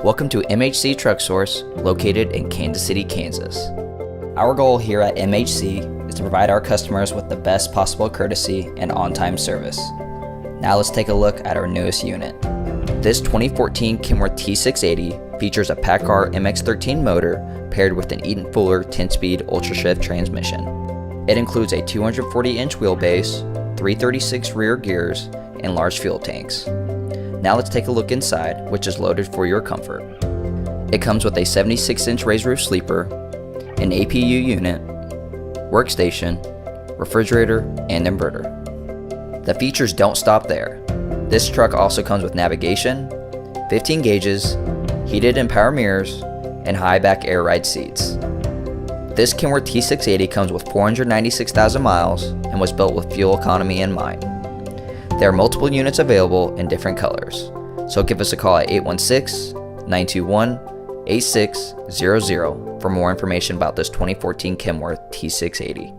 Welcome to MHC Truck Source, located in Kansas City, Kansas. Our goal here at MHC is to provide our customers with the best possible courtesy and on-time service. Now let's take a look at our newest unit. This 2014 Kenworth T680 features a PACCAR MX-13 motor paired with an Eaton-Fuller 10-speed Ultrashift transmission. It includes a 240-inch wheelbase, 336 rear gears, and large fuel tanks. Now let's take a look inside, which is loaded for your comfort. It comes with a 76-inch raised roof sleeper, an APU unit, workstation, refrigerator, and inverter. The features don't stop there. This truck also comes with navigation, 15 gauges, heated and power mirrors, and high back air ride seats. This Kenworth T680 comes with 496,000 miles and was built with fuel economy in mind. There are multiple units available in different colors, so give us a call at 816-921-8600 for more information about this 2014 Kenworth T680.